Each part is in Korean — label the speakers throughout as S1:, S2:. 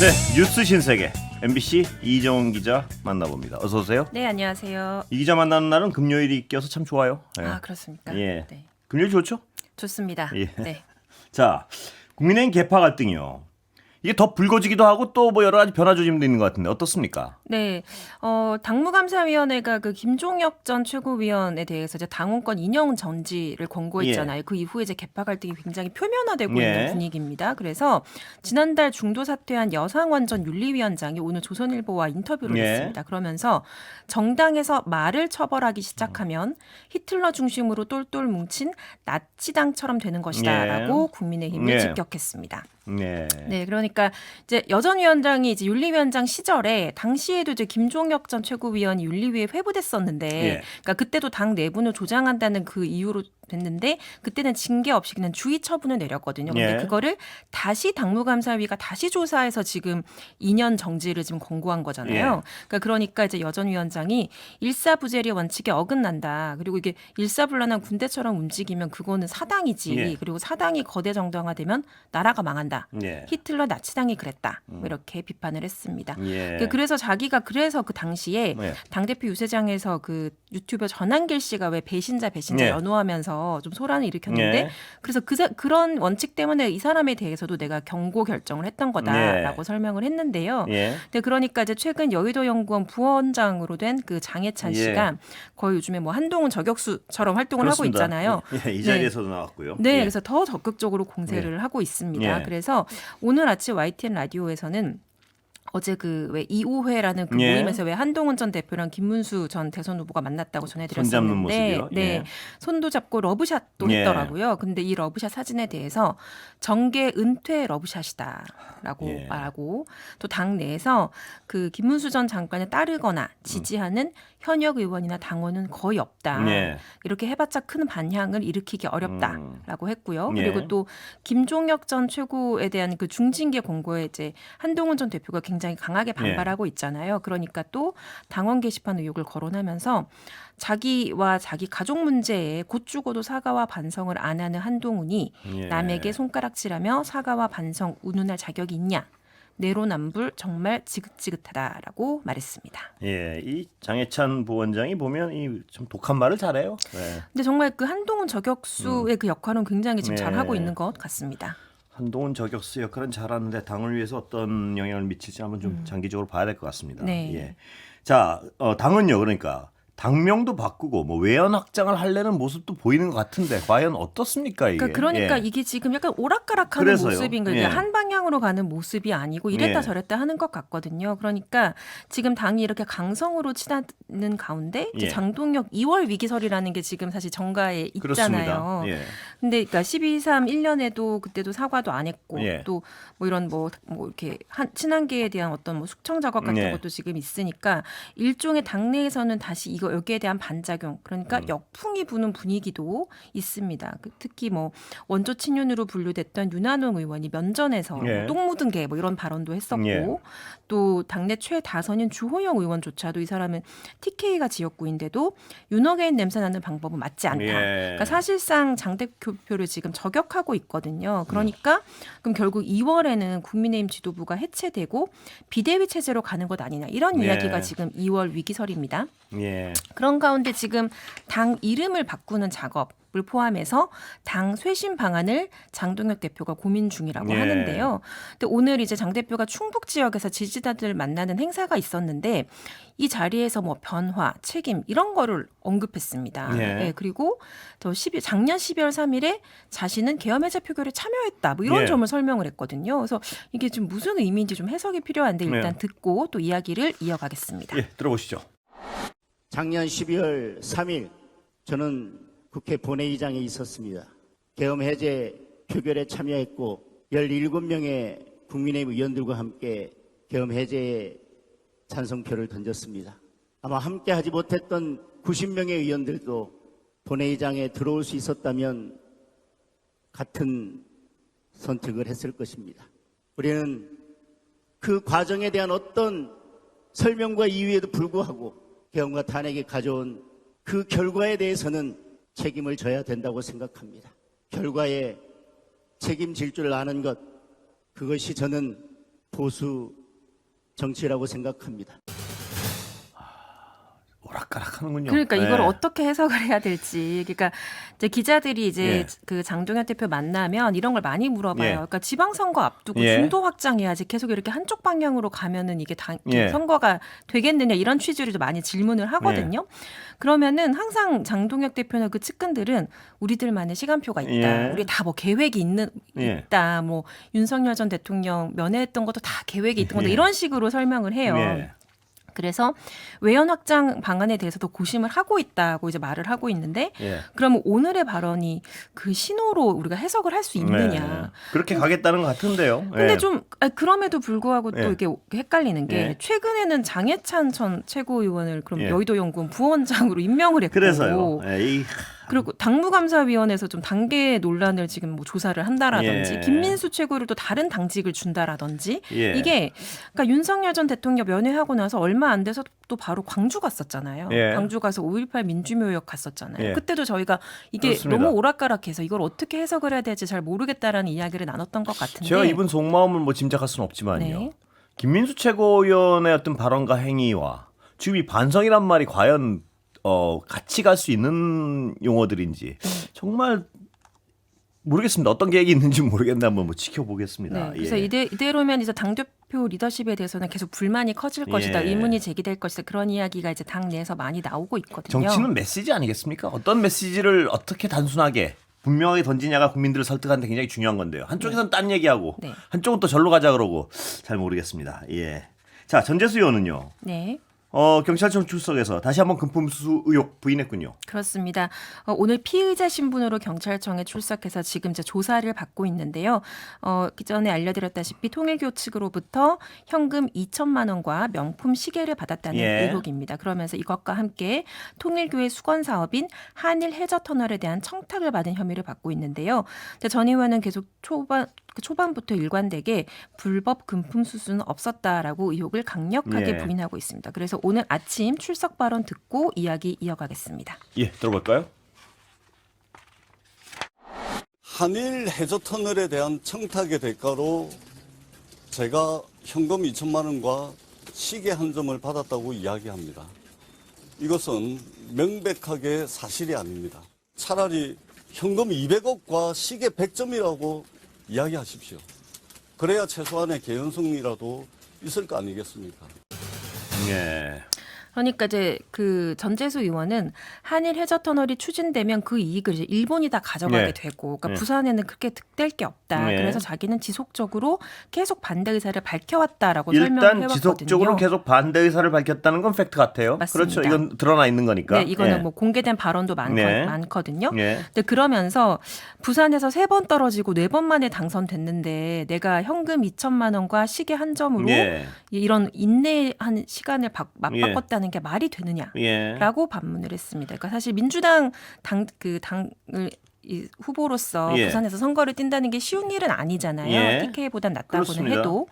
S1: 네, 뉴스 신세계 MBC 이정훈 기자 만나봅니다. 어서 오세요.
S2: 네, 안녕하세요.
S1: 이 기자 만나는 날은 금요일이 껴서 참 좋아요. 예.
S2: 아, 그렇습니까?
S1: 예.
S2: 네.
S1: 금요일 좋죠?
S2: 좋습니다.
S1: 예.
S2: 네.
S1: 자, 국민의힘 개파 갈등이요. 이게 더 불거지기도 하고 또 뭐 여러 가지 변화 조짐도 있는 것 같은데 어떻습니까?
S2: 네, 당무감사위원회가 그 김종혁 전 최고위원에 대해서 이제 당원권 인용 정지를 권고했잖아요. 그 이후에 이제 개파 갈등이 굉장히 표면화되고
S1: 예.
S2: 있는 분위기입니다. 그래서 지난달 중도 사퇴한 여상원 전 윤리위원장이 오늘 조선일보와 인터뷰를
S1: 예.
S2: 했습니다. 그러면서 정당에서 말을 처벌하기 시작하면 히틀러 중심으로 똘똘 뭉친 나치당처럼 되는 것이다라고 국민의힘을
S1: 예.
S2: 직격했습니다.
S1: 네.
S2: 네, 그러니까 이제 여전 위원장이 이제 윤리위원장 시절에 당시에도 이제 김종혁 전 최고위원이 윤리위에 회부됐었는데,
S1: 예.
S2: 그러니까 그때도 당 내분을 조장한다는 그 이유로 됐는데 그때는 징계 없이 그냥 주의 처분을 내렸거든요. 근데
S1: 예.
S2: 그거를 다시 당무감사위가 다시 조사해서 지금 2년 정지를 지금 권고한 거잖아요. 그러니까 이제 여전 위원장이 일사부재리 원칙에 어긋난다. 그리고 이게 일사불란한 군대처럼 움직이면 그거는 사당이지.
S1: 예.
S2: 그리고 사당이 거대 정당화되면 나라가 망한다.
S1: 예.
S2: 히틀러 나치당이 그랬다. 뭐 이렇게 비판을 했습니다.
S1: 예.
S2: 그래서 자기가 그래서 그 당시에
S1: 예.
S2: 당대표 유세장에서 그 유튜버 전한길 씨가 왜 배신자
S1: 예.
S2: 연호하면서 좀 소란을 일으켰는데
S1: 예.
S2: 그래서 그런 원칙 때문에 이 사람에 대해서도 내가 경고 결정을 했던 거다라고 설명을 했는데요.
S1: 예.
S2: 근데 그러니까 이제 최근 여의도연구원 부원장으로 된 그 장해찬
S1: 예.
S2: 씨가 거의 요즘에 뭐 한동훈 저격수처럼 활동을
S1: 그렇습니다.
S2: 하고 있잖아요.
S1: 예. 이 자리에서도 나왔고요.
S2: 네,
S1: 예.
S2: 그래서 더 적극적으로 공세를 하고 있습니다.
S1: 예.
S2: 그래서 오늘 아침 YTN 라디오에서는 어제 그 왜 2호회라는 그
S1: 예.
S2: 모임에서 왜 한동훈 전 대표랑 김문수 전 대선 후보가 만났다고
S1: 손잡는
S2: 전해드렸었는데,
S1: 모습이요?
S2: 네,
S1: 예.
S2: 손도 잡고 러브샷도
S1: 예.
S2: 했더라고요. 근데 이 러브샷 사진에 대해서 정계 은퇴 러브샷이다라고
S1: 예.
S2: 말하고 또 당 내에서 그 김문수 전 장관에 따르거나 지지하는 현역 의원이나 당원은 거의 없다.
S1: 예.
S2: 이렇게 해봤자 큰 반향을 일으키기 어렵다라고 했고요.
S1: 예.
S2: 그리고 또 김종혁 전 최고에 대한 그 중징계 공고에 이제 한동훈 전 대표가 굉장히 강하게 반발하고 있잖아요. 그러니까 또 당원 게시판 의혹을 거론하면서 자기와 자기 가족 문제에 곧 죽어도 사과와 반성을 안 하는 한동훈이
S1: 예.
S2: 남에게 손가락질하며 사과와 반성 운운할 자격이 있냐. 내로남불 정말 지긋지긋하다라고 말했습니다.
S1: 예, 이 장해찬 부원장이 보면 이 좀 독한 말을 잘해요. 네.
S2: 근데 정말 그 한동훈 저격수의 그 역할은 굉장히 지금
S1: 네.
S2: 잘하고 있는 것 같습니다.
S1: 한동훈 저격수 역할은 잘하는데 당을 위해서 어떤 영향을 미칠지 한번 좀 장기적으로 봐야 될 것 같습니다.
S2: 네.
S1: 예. 자, 당은요. 그러니까 당명도 바꾸고 뭐 외연 확장을 하려는 모습도 보이는 것 같은데 과연 어떻습니까 이게?
S2: 그러니까
S1: 예.
S2: 이게 지금 약간 오락가락하는
S1: 그래서요.
S2: 모습인 거예요.
S1: 예.
S2: 한 방향으로 가는 모습이 아니고 이랬다
S1: 예.
S2: 저랬다 하는 것 같거든요. 그러니까 지금 당이 이렇게 강성으로 치닫는 가운데 이제
S1: 예.
S2: 장동혁 2월 위기설이라는 게 지금 사실 정가에 있잖아요.
S1: 그렇습니다. 예.
S2: 근데 그러니까 12.3 1년에도 그때도 사과도 안 했고
S1: 예.
S2: 또 뭐 이런 뭐 이렇게 친한계에 대한 어떤 뭐 숙청 작업 같은
S1: 예.
S2: 것도 지금 있으니까 일종의 당내에서는 다시 이거 여기에 대한 반작용 그러니까 역풍이 부는 분위기도 있습니다. 특히 뭐 원조 친윤으로 분류됐던 윤한홍 의원이 면전에서
S1: 예.
S2: 똥 묻은 개 뭐 이런 발언도 했었고
S1: 예.
S2: 또 당내 최다선인 주호영 의원조차도 이 사람은 TK가 지역구인데도 윤어게인 냄새 나는 방법은 맞지 않다.
S1: 예.
S2: 그러니까 사실상 장 대표를 지금 저격하고 있거든요. 그러니까 그럼 결국 2월에는 국민의힘 지도부가 해체되고 비대위 체제로 가는 것 아니냐 이런
S1: 예.
S2: 이야기가 지금 2월 위기설입니다.
S1: 예.
S2: 그런 가운데 지금 당 이름을 바꾸는 작업을 포함해서 당 쇄신 방안을 장동혁 대표가 고민 중이라고
S1: 예.
S2: 하는데요. 근데 오늘 이제 장 대표가 충북 지역에서 지지자들 만나는 행사가 있었는데 이 자리에서 뭐 변화, 책임 이런 거를 언급했습니다.
S1: 예.
S2: 그리고 또 작년 12월 3일에 자신은 계엄 해제 표결에 참여했다. 뭐 이런
S1: 예.
S2: 점을 설명을 했거든요. 그래서 이게 좀 무슨 의미인지 좀 해석이 필요한데 일단
S1: 예.
S2: 듣고 또 이야기를 이어가겠습니다.
S1: 예, 들어보시죠.
S3: 작년 12월 3일 저는 국회 본회의장에 있었습니다. 계엄 해제 표결에 참여했고 17명의 국민의힘 의원들과 함께 계엄 해제에 찬성표를 던졌습니다. 아마 함께 하지 못했던 90명의 의원들도 본회의장에 들어올 수 있었다면 같은 선택을 했을 것입니다. 우리는 그 과정에 대한 어떤 설명과 이유에도 불구하고 계엄과 탄핵이 가져온 그 결과에 대해서는 책임을 져야 된다고 생각합니다. 결과에 책임질 줄 아는 것, 그것이 저는 보수 정치라고 생각합니다.
S1: 오락가락하는군요.
S2: 그러니까 이걸
S1: 네.
S2: 어떻게 해석을 해야 될지. 그러니까 이제 기자들이 이제
S1: 예.
S2: 그 장동현 대표 만나면 이런 걸 많이 물어봐요.
S1: 예.
S2: 그러니까 지방선거 앞두고
S1: 예.
S2: 중도 확장해야지 계속 이렇게 한쪽 방향으로 가면은 이게
S1: 예.
S2: 선거가 되겠느냐 이런 취지로 많이 질문을 하거든요. 그러면은 항상 장동혁 대표나 그 측근들은 우리들만의 시간표가 있다.
S1: 예.
S2: 우리 다 뭐 계획이
S1: 예.
S2: 있다. 뭐 윤석열 전 대통령 면회했던 것도 다 계획이 있던 거다.
S1: 예.
S2: 이런 식으로 설명을 해요.
S1: 예.
S2: 그래서 외연 확장 방안에 대해서도 고심을 하고 있다고 이제 말을 하고 있는데
S1: 예.
S2: 그러면 오늘의 발언이 그 신호로 우리가 해석을 할 수 있느냐.
S1: 네. 그렇게 가겠다는 것 같은데요.
S2: 근데
S1: 예.
S2: 좀 그럼에도 불구하고 또
S1: 예.
S2: 이게 헷갈리는 게
S1: 예.
S2: 최근에는 장해찬 전 최고위원을 그럼
S1: 예.
S2: 여의도연구원 부원장으로 임명을 했고
S1: 그래서요. 예.
S2: 그리고 당무감사위원회에서 좀 단계 논란을 지금 뭐 조사를 한다라든지
S1: 예.
S2: 김민수 최고를 또 다른 당직을 준다라든지
S1: 예.
S2: 이게 그러니까 윤석열 전 대통령 면회하고 나서 얼마 안 돼서 또 바로 광주 갔었잖아요.
S1: 예.
S2: 광주 가서 5.18 민주묘역 갔었잖아요.
S1: 예.
S2: 그때도 저희가 이게
S1: 그렇습니다.
S2: 너무 오락가락해서 이걸 어떻게 해석을 해야 될지 잘 모르겠다라는 이야기를 나눴던 것 같은데
S1: 제가 이분 속마음을 뭐 짐작할 수는 없지만요.
S2: 네.
S1: 김민수 최고위원의 어떤 발언과 행위와 지금 이 반성이란 말이 과연 같이 갈 수 있는 용어들인지 정말 모르겠습니다. 어떤 계획이 있는지 모르겠는데 한번 뭐 지켜보겠습니다.
S2: 네, 그래서
S1: 예.
S2: 이대로면 이제 당대표 리더십에 대해서는 계속 불만이 커질 것이다.
S1: 예.
S2: 의문이 제기될 것이다. 그런 이야기가 이제 당 내에서 많이 나오고 있거든요.
S1: 정치는 메시지 아니겠습니까? 어떤 메시지를 어떻게 단순하게 분명하게 던지냐가 국민들을 설득하는 데 굉장히 중요한 건데요. 한쪽에서는 딴 얘기하고
S2: 네.
S1: 한쪽은 또 절로 가자 그러고 잘 모르겠습니다. 예. 자, 전재수 의원은요.
S2: 네.
S1: 경찰청 출석에서 다시 한번 금품수수 의혹 부인했군요.
S2: 그렇습니다. 오늘 피의자 신분으로 경찰청에 출석해서 지금 이제 조사를 받고 있는데요. 그전에 알려드렸다시피 통일교 측으로부터 현금 2천만 원과 명품 시계를 받았다는
S1: 예.
S2: 의혹입니다. 그러면서 이것과 함께 통일교의 수건 사업인 한일 해저터널에 대한 청탁을 받은 혐의를 받고 있는데요. 근데 전 의원은 계속 초반부터 일관되게 불법 금품 수수는 없었다라고 의혹을 강력하게
S1: 예.
S2: 부인하고 있습니다. 그래서 오늘 아침 출석 발언 듣고 이야기 이어가겠습니다.
S1: 예, 들어볼까요?
S4: 한일 해저터널에 대한 청탁의 대가로 제가 현금 2천만 원과 시계 한 점을 받았다고 이야기합니다. 이것은 명백하게 사실이 아닙니다. 차라리 현금 200억과 시계 100점이라고 이야기하십시오. 그래야 최소한의 개연성이라도 있을 거 아니겠습니까?
S1: 예.
S2: 그러니까 이제 그 전재수 의원은 한일 해저터널이 추진되면 그 이익을 이제 일본이 다 가져가게
S1: 네.
S2: 되고, 그러니까
S1: 네.
S2: 부산에는 그렇게 득될 게 없다.
S1: 네.
S2: 그래서 자기는 지속적으로 계속 반대 의사를 밝혀왔다라고 설명을
S1: 일단
S2: 해왔거든요.
S1: 지속적으로 계속 반대 의사를 밝혔다는 건 팩트 같아요.
S2: 맞습니다.
S1: 그렇죠. 이건 드러나 있는 거니까.
S2: 네, 이거는
S1: 예.
S2: 뭐 공개된 발언도
S1: 네.
S2: 많거든요.
S1: 예.
S2: 근데 그러면서 부산에서 3번 떨어지고 4번 만에 당선됐는데 내가 현금 2천만 원과 시계 한 점으로
S1: 예.
S2: 이런 인내한 시간을 맞바꿨다는 게 말이 되느냐?
S1: 예.
S2: 라고 반문을 했습니다. 그러니까 사실 민주당 당을 이 후보로서
S1: 예.
S2: 부산에서 선거를 뛴다는 게 쉬운 일은 아니잖아요.
S1: 예.
S2: TK보단 낫다고는
S1: 그렇습니다.
S2: 해도.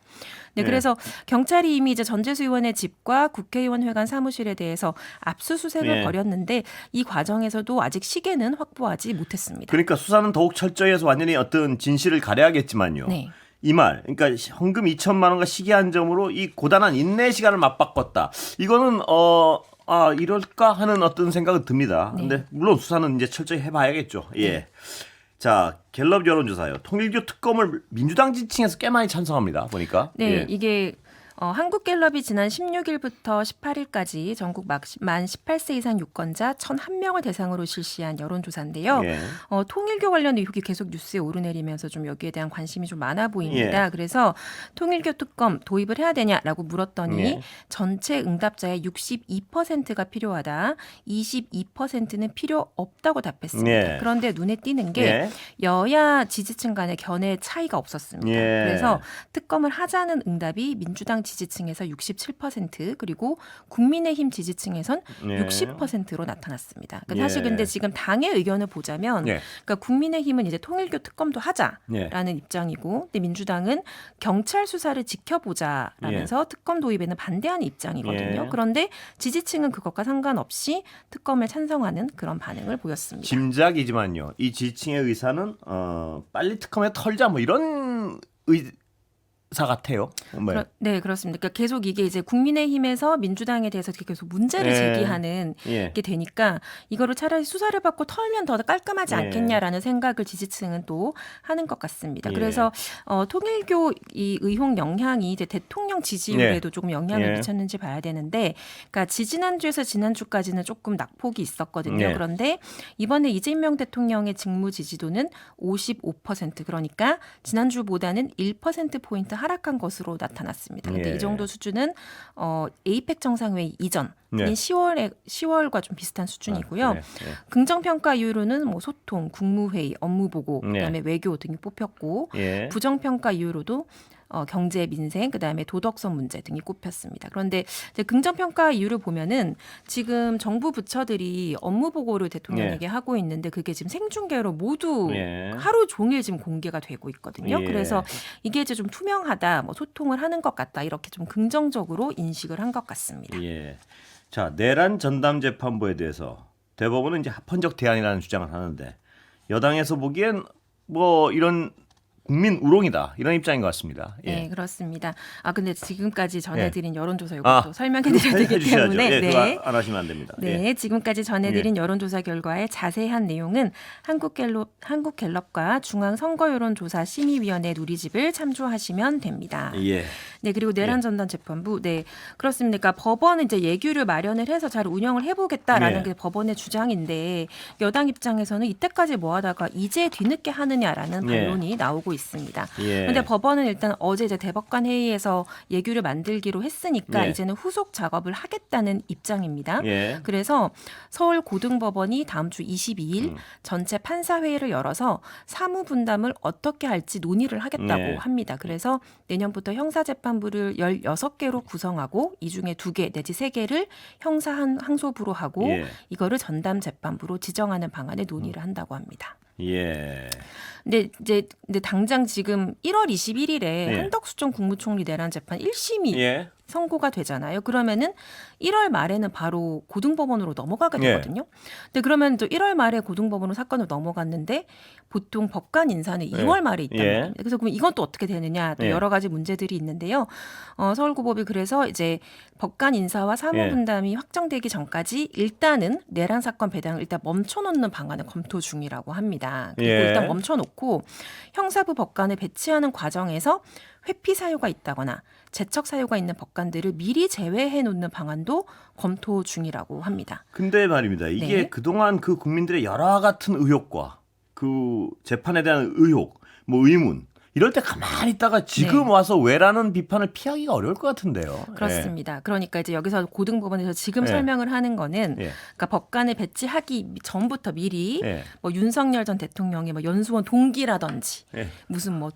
S2: 네,
S1: 예.
S2: 그래서 경찰이 이미 이제 전재수 의원의 집과 국회의원 회관 사무실에 대해서 압수수색을
S1: 예.
S2: 벌였는데 이 과정에서도 아직 시계는 확보하지 못했습니다.
S1: 그러니까 수사는 더욱 철저히 해서 완전히 어떤 진실을 가려야겠지만요.
S2: 네.
S1: 이 말, 그러니까 현금 2천만 원과 시계 한 점으로 이 고단한 인내 시간을 맞바꿨다. 이거는 이럴까 하는 어떤 생각은 듭니다.
S2: 네.
S1: 근데 물론 수사는 이제 철저히 해봐야겠죠. 예. 자, 갤럽 여론조사요. 통일교 특검을 민주당 지층에서 꽤 많이 찬성합니다. 보니까.
S2: 네,
S1: 예.
S2: 이게 한국갤럽이 지난 16일부터 18일까지 전국 만 18세 이상 유권자 1,001명을 대상으로 실시한 여론조사인데요.
S1: 예.
S2: 통일교 관련 의혹이 계속 뉴스에 오르내리면서 좀 여기에 대한 관심이 좀 많아 보입니다. 그래서 통일교 특검 도입을 해야 되냐라고 물었더니
S1: 예.
S2: 전체 응답자의 62%가 필요하다, 22%는 필요 없다고 답했습니다.
S1: 예.
S2: 그런데 눈에 띄는 게
S1: 예.
S2: 여야 지지층 간의 견해 차이가 없었습니다.
S1: 예.
S2: 그래서 특검을 하자는 응답이 민주당 지지층에서 67% 그리고 국민의힘 지지층에선
S1: 예.
S2: 60%로 나타났습니다. 그러니까
S1: 예.
S2: 사실 근데 지금 당의 의견을 보자면
S1: 예.
S2: 그러니까 국민의힘은 이제 통일교 특검도 하자라는
S1: 예.
S2: 입장이고, 근데 민주당은 경찰 수사를 지켜보자라면서 특검 도입에는 반대하는 입장이거든요.
S1: 예.
S2: 그런데 지지층은 그것과 상관없이 특검을 찬성하는 그런 반응을 보였습니다.
S1: 짐작이지만요. 이 지지층의 의사는 빨리 특검에 털자 뭐 이런 같아요. 네.
S2: 네, 그렇습니다. 그러니까 계속 이게 이제 국민의힘에서 민주당에 대해서 계속 문제를
S1: 예.
S2: 제기하는
S1: 예.
S2: 게 되니까 이거를 차라리 수사를 받고 털면 더 깔끔하지
S1: 예.
S2: 않겠냐라는 생각을 지지층은 또 하는 것 같습니다.
S1: 예.
S2: 그래서 통일교 이 의혹 영향이 이제 대통령 지지율에도 조금 영향을
S1: 예.
S2: 미쳤는지 봐야 되는데, 그러니까 지지난주에서 지난주까지는 조금 낙폭이 있었거든요.
S1: 예.
S2: 그런데 이번에 이재명 대통령의 직무 지지도는 55%, 그러니까 지난주보다는 1%포인트 하락한 것으로 나타났습니다. 근데
S1: 예.
S2: 이 정도 수준은 에이펙 정상회의 이전인
S1: 네.
S2: 10월과 좀 비슷한 수준이고요.
S1: 아, 네.
S2: 긍정평가 이유로는 뭐 소통, 국무회의, 업무보고,
S1: 네.
S2: 그다음에 외교 등이 뽑혔고,
S1: 예.
S2: 부정평가 이유로도 경제, 민생, 그다음에 도덕성 문제 등이 꼽혔습니다. 그런데 이제 긍정평가 이유를 보면은 지금 정부 부처들이 업무 보고를 대통령에게 하고 있는데 그게 지금 생중계로 모두
S1: 예.
S2: 하루 종일 지금 공개가 되고 있거든요.
S1: 예.
S2: 그래서 이게 이제 좀 투명하다, 뭐 소통을 하는 것 같다, 이렇게 좀 긍정적으로 인식을 한 것 같습니다.
S1: 예. 자, 내란 전담 재판부에 대해서 대법원은 이제 합헌적 대안이라는 주장을 하는데 여당에서 보기엔 뭐 이런 국민 우롱이다 이런 입장인 것 같습니다. 예.
S2: 네, 그렇습니다. 근데 지금까지 전해드린 여론조사
S1: 아,
S2: 이것도 설명해드려야 되기
S1: 해주셔야죠.
S2: 때문에
S1: 예,
S2: 네.
S1: 그거 안 하시면 안 됩니다.
S2: 네,
S1: 예.
S2: 지금까지 전해드린 여론조사 결과의 자세한 내용은 한국갤럽과 중앙선거여론조사심의위원회 누리집을 참조하시면 됩니다.
S1: 예.
S2: 네, 그리고 내란 전담 재판부, 네, 그렇습니다. 그러니까 법원은 이제 예규를 마련을 해서 잘 운영을 해보겠다라는
S1: 네.
S2: 게 법원의 주장인데 여당 입장에서는 이때까지 뭐하다가 이제 뒤늦게 하느냐라는
S1: 네.
S2: 반론이 나오고 있습니다.
S1: 예.
S2: 그런데 법원은 일단 어제 이제 대법관 회의에서 예규를 만들기로 했으니까
S1: 네.
S2: 이제는 후속 작업을 하겠다는 입장입니다.
S1: 예.
S2: 그래서 서울 고등법원이 다음 주 22일 전체 판사회의를 열어서 사무 분담을 어떻게 할지 논의를 하겠다고
S1: 네.
S2: 합니다. 그래서 내년부터 형사재판부를 16개로 구성하고 이 중에 2개 내지 3개를 형사 항소부로 하고
S1: 예.
S2: 이거를 전담재판부로 지정하는 방안을 논의를 한다고 합니다.
S1: 예.
S2: 근데 당장 지금 1월 21일에
S1: 예.
S2: 한덕수 전 국무총리 내란 재판 1심이
S1: 예.
S2: 선고가 되잖아요. 그러면은 1월 말에는 바로 고등법원으로 넘어가게
S1: 예.
S2: 되거든요. 근데 그러면 또 1월 말에 고등법원으로 사건을 넘어갔는데 보통 법관 인사는 2월 말에 있단
S1: 예.
S2: 말입니다. 그래서 그럼 이건 또 어떻게 되느냐, 또
S1: 예.
S2: 여러 가지 문제들이 있는데요. 서울고법이 그래서 이제 법관 인사와 사무
S1: 예.
S2: 분담이 확정되기 전까지 일단은 내란 사건 배당을 일단 멈춰놓는 방안을 검토 중이라고 합니다. 그리고
S1: 예.
S2: 일단 멈춰놓고 형사부 법관을 배치하는 과정에서 회피 사유가 있다거나 재척 사유가 있는 법관들을 미리 제외해 놓는 방안도 검토 중이라고 합니다.
S1: 근데 말입니다. 이게
S2: 네.
S1: 그동안 그 국민들의 여러 같은 의혹과 그 재판에 대한 의혹, 뭐 의문 이럴 때 가만히 있다가 지금
S2: 네.
S1: 와서 왜라는 비판을 피하기가 어려울 것 같은데요.
S2: 그렇습니다. 그러니까 이제 여기서 고등법원에서 지금
S1: 예.
S2: 설명을 하는 거는
S1: 예.
S2: 그러니까 법관을 배치하기 전부터 미리
S1: 예.
S2: 뭐 윤석열 전 대통령의 뭐 연수원 동기라든지
S1: 예.
S2: 무슨 뭐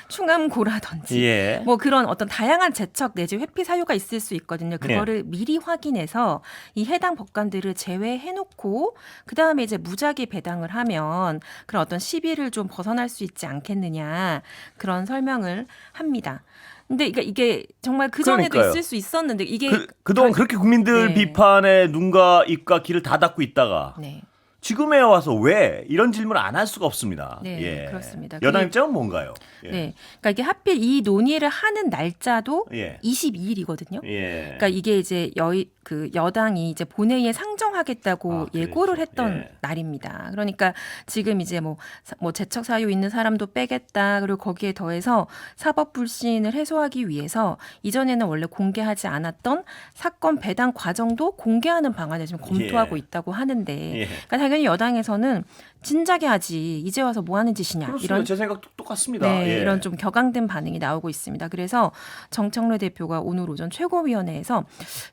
S2: 충암고라든지
S1: 예.
S2: 뭐 그런 어떤 다양한 재척 내지 회피 사유가 있을 수 있거든요. 그거를 미리 확인해서 이 해당 법관들을 제외해놓고 그 다음에 이제 무작위 배당을 하면 그런 어떤 시비를 좀 벗어날 수 있지 않겠느냐 그런 설명을 합니다. 근데 이게 정말 그 전에도
S1: 그러니까요.
S2: 있을 수 있었는데 이게
S1: 그동안 그렇게 국민들
S2: 네.
S1: 비판에 눈과 입과 귀를 다 닫고 있다가
S2: 네.
S1: 지금에 와서 왜 이런 질문을 안 할 수가 없습니다.
S2: 네,
S1: 예.
S2: 그렇습니다.
S1: 여당
S2: 그게-
S1: 입장은 뭔가요? 예.
S2: 네. 그러니까 이게 하필 이 논의를 하는 날짜도
S1: 예.
S2: 22일이거든요.
S1: 예.
S2: 그러니까 이게 이제 여당이 이제 본회의에 상정하겠다고
S1: 아,
S2: 예고를
S1: 그랬죠.
S2: 했던
S1: 예.
S2: 날입니다. 그러니까 지금 이제 뭐 재척 사유 있는 사람도 빼겠다. 그리고 거기에 더해서 사법 불신을 해소하기 위해서 이전에는 원래 공개하지 않았던 사건 배당 과정도 공개하는 방안을 지금 검토하고
S1: 예.
S2: 있다고 하는데
S1: 예.
S2: 그러니까 당연히 여당에서는 진작에 하지 이제 와서 뭐 하는 짓이냐
S1: 그렇습니다.
S2: 이런
S1: 제 생각도 똑같습니다.
S2: 네,
S1: 예.
S2: 이런 좀 격앙된 반응이 나오고 있습니다. 그래서 정청래 대표가 오늘 오전 최고위원회에서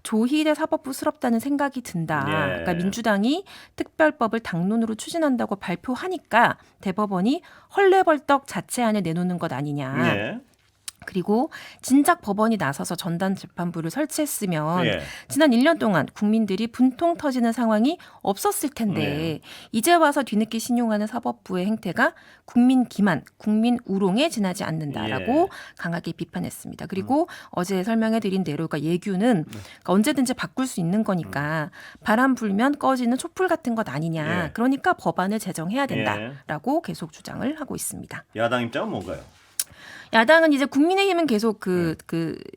S2: 조희대 사법부스럽다는 생각이 든다.
S1: 예.
S2: 그러니까 민주당이 특별법을 당론으로 추진한다고 발표하니까 대법원이 헐레벌떡 자체안을 내놓는 것 아니냐.
S1: 예.
S2: 그리고 진작 법원이 나서서 전담 재판부를 설치했으면
S1: 예.
S2: 지난 1년 동안 국민들이 분통 터지는 상황이 없었을 텐데
S1: 네.
S2: 이제 와서 뒤늦게 신용하는 사법부의 행태가 국민 기만, 국민 우롱에 지나지 않는다라고
S1: 예.
S2: 강하게 비판했습니다. 그리고 어제 설명해드린 대로 그러니까 예규는 그러니까 언제든지 바꿀 수 있는 거니까 바람 불면 꺼지는 촛불 같은 것 아니냐.
S1: 예.
S2: 그러니까 법안을 제정해야 된다라고 계속 주장을 하고 있습니다.
S1: 야당 입장은 뭔가요?
S2: 야당은 이제 국민의힘은 계속 그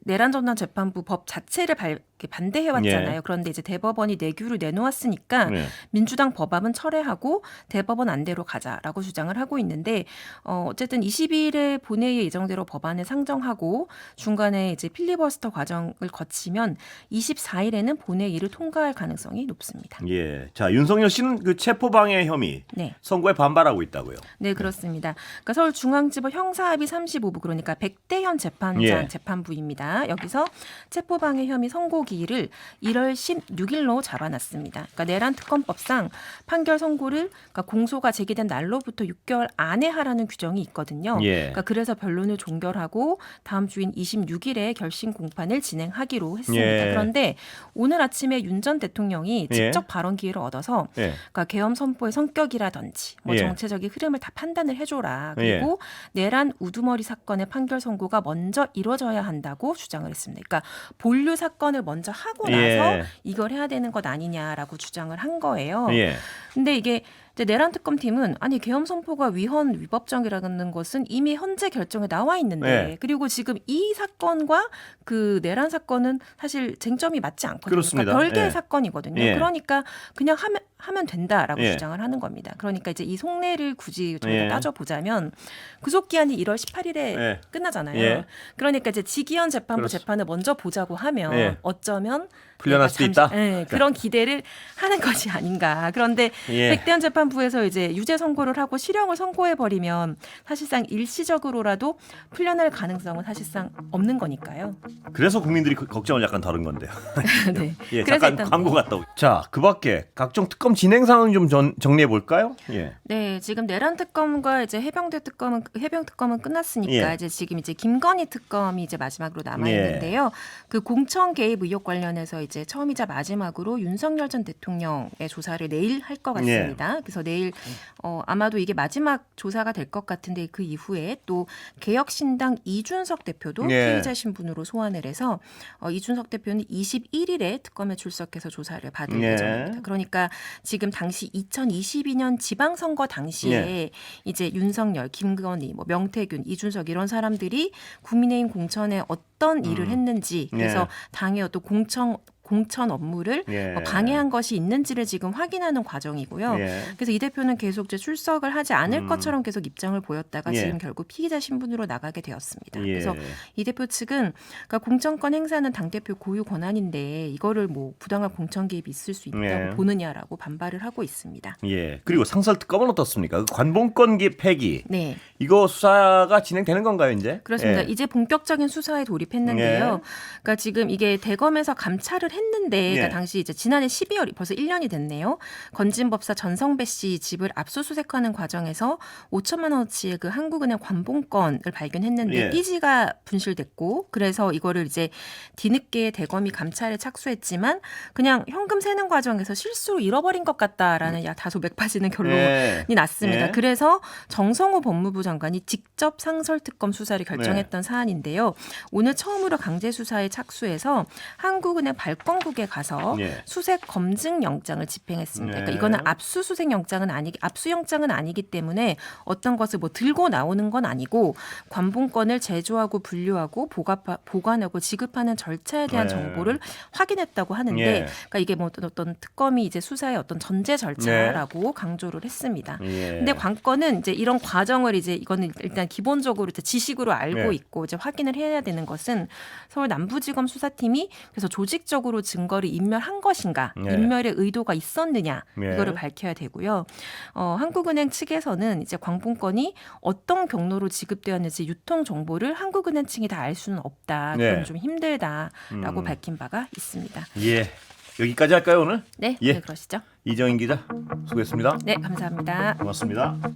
S2: 내란 전담 재판부 법 자체를 반대해 왔잖아요.
S1: 예.
S2: 그런데 이제 대법원이 내규를 내놓았으니까
S1: 네.
S2: 민주당 법안은 철회하고 대법원 안대로 가자라고 주장을 하고 있는데 어쨌든 22일에 본회의 예정대로 법안을 상정하고 중간에 이제 필리버스터 과정을 거치면 24일에는 본회의를 통과할 가능성이 높습니다.
S1: 예. 자, 윤석열 씨는 그 체포방해 혐의
S2: 네.
S1: 선고에 반발하고 있다고요.
S2: 네, 그렇습니다. 그러니까 서울중앙지법 형사합의 35부 그러니까 백대현 재판장
S1: 예.
S2: 재판부입니다. 여기서 체포방해 혐의 선고기일을 1월 16일로 잡아놨습니다. 그러니까 내란 특검법상 판결 선고를 그러니까 공소가 제기된 날로부터 6개월 안에 하라는 규정이 있거든요.
S1: 예.
S2: 그러니까 그래서 변론을 종결하고 다음 주인 26일에 결심 공판을 진행하기로 했습니다.
S1: 예.
S2: 그런데 오늘 아침에 윤 전 대통령이 직접 발언 기회를 얻어서
S1: 예.
S2: 그러니까 계엄 선포의 성격이라든지 뭐
S1: 예.
S2: 정체적인 흐름을 다 판단을 해줘라. 그리고 내란 우두머리 사건의 판결 선고가 먼저 이루어져야 한다고 주장을 했습니다. 그러니까 본류 사건을 먼저 하고 나서
S1: 예.
S2: 이걸 해야 되는 것 아니냐라고 주장을 한 거예요.
S1: 예.
S2: 근데 이게 이제 내란 특검팀은 아니 계엄 선포가 위헌 위법적이라는 것은 이미 헌재 결정에 나와 있는데
S1: 네.
S2: 그리고 지금 이 사건과 그 내란 사건은 사실 쟁점이 맞지 않거든요.
S1: 그렇습니다.
S2: 그러니까 별개의
S1: 예.
S2: 사건이거든요.
S1: 예.
S2: 그러니까 그냥 하면 된다라고
S1: 예.
S2: 주장을 하는 겁니다. 그러니까 이제 이 속내를 굳이 저희가
S1: 예.
S2: 따져보자면 구속 기한이 1월 18일에
S1: 예.
S2: 끝나잖아요.
S1: 예.
S2: 그러니까 이제 지기현 재판부
S1: 그렇습니다.
S2: 재판을 먼저 보자고 하면
S1: 예.
S2: 어쩌면
S1: 풀려날
S2: 내가
S1: 수도 있다?
S2: 예, 그런 기대를 하는 것이 아닌가. 그런데
S1: 예.
S2: 백대현 재판부에서 이제 유죄 선고를 하고 실형을 선고해 버리면 사실상 일시적으로라도 풀려날 가능성은 사실상 없는 거니까요.
S1: 그래서 국민들이 걱정을 약간 다른 건데요.
S2: 네.
S1: 예,
S2: 그래서
S1: 잠깐
S2: 일단
S1: 광고 갔다 오. 자, 그밖에 각종 특검 진행 상황 좀 정리해 볼까요? 예.
S2: 네, 지금 내란 특검과 이제 해병 특검은 끝났으니까
S1: 예.
S2: 이제 지금 이제 김건희 특검이 이제 마지막으로 남아 있는데요. 그 공천 개입 의혹 관련해서 이제 처음이자 마지막으로 윤석열 전 대통령의 조사를 내일 할 것 같습니다. 그래서 내일 아마도 이게 마지막 조사가 될 것 같은데 그 이후에 또 개혁신당 이준석 대표도
S1: 예.
S2: 피의자 신분으로 소환을 해서 이준석 대표는 21일에 특검에 출석해서 조사를 받을
S1: 예.
S2: 예정입니다. 그러니까 지금 당시 2022년 지방선거 당시에
S1: 예.
S2: 이제 윤석열, 김건희, 뭐 명태균, 이준석 이런 사람들이 국민의힘 공천에 어떤 일을 했는지 그래서 당의 어떤 공천 업무를
S1: 예.
S2: 방해한 것이 있는지를 지금 확인하는 과정이고요.
S1: 예.
S2: 그래서 이 대표는 계속 이제 출석을 하지 않을 것처럼 계속 입장을 보였다가
S1: 예.
S2: 지금 결국 피의자 신분으로 나가게 되었습니다.
S1: 예.
S2: 그래서 이 대표 측은 그러니까 공천권 행사는 당대표 고유 권한인데 이거를 뭐 부당한 공천 개입이 있을 수 있다고
S1: 예.
S2: 보느냐라고 반발을 하고 있습니다.
S1: 예. 그리고 상설 특검은 어떻습니까? 그 관봉권 폐기.
S2: 네.
S1: 이거 수사가 진행되는 건가요, 이제?
S2: 그렇습니다.
S1: 예.
S2: 이제 본격적인 수사에 돌입했는데요. 그러니까 지금 이게 대검에서 감찰을 했는데 그러니까
S1: 예.
S2: 당시 이제 지난해 12월 벌써 1년이 됐네요. 건진법사 전성배 씨 집을 압수수색하는 과정에서 5천만 원어치의 그 한국은행 관봉권을 발견했는데
S1: 예.
S2: 띠지가 분실됐고 그래서 이거를 이제 뒤늦게 대검이 감찰에 착수했지만 그냥 현금 세는 과정에서 실수로 잃어버린 것 같다라는 다소 맥 빠지는 결론이
S1: 예.
S2: 났습니다.
S1: 예.
S2: 그래서 정성호 법무부 장관이 직접 상설특검 수사를 결정했던 사안인데요. 오늘 처음으로 강제 수사에 착수해서 한국은행 발권국에 가서
S1: 예.
S2: 수색 검증 영장을 집행했습니다.
S1: 네.
S2: 그러니까 이거는 압수수색 영장은 압수영장은 아니기 때문에 어떤 것을 뭐 들고 나오는 건 아니고 관봉권을 제조하고 분류하고 보관하고 지급하는 절차에 대한
S1: 네.
S2: 정보를 확인했다고 하는데,
S1: 예.
S2: 그러니까 이게 뭐 어떤 특검이 이제 수사의 어떤 전제 절차라고 강조를 했습니다.
S1: 예.
S2: 근데 관건은 이제 이런 과정을 이제 이거는 일단 기본적으로 이제 지식으로 알고
S1: 네.
S2: 있고 이제 확인을 해야 되는 것은 서울 남부지검 수사팀이 그래서 조직적으로 증거를 인멸한 것인가,
S1: 네.
S2: 인멸의 의도가 있었느냐
S1: 네.
S2: 이거를 밝혀야 되고요. 한국은행 측에서는 이제 관봉권이 어떤 경로로 지급되었는지 유통 정보를 한국은행 측이 다 알 수는 없다.
S1: 네.
S2: 그건 좀 힘들다라고 밝힌 바가 있습니다.
S1: 예. 여기까지 할까요, 오늘?
S2: 네,
S1: 예.
S2: 네 그러시죠.
S1: 이정인 기자, 수고했습니다.
S2: 네, 감사합니다.
S1: 고맙습니다.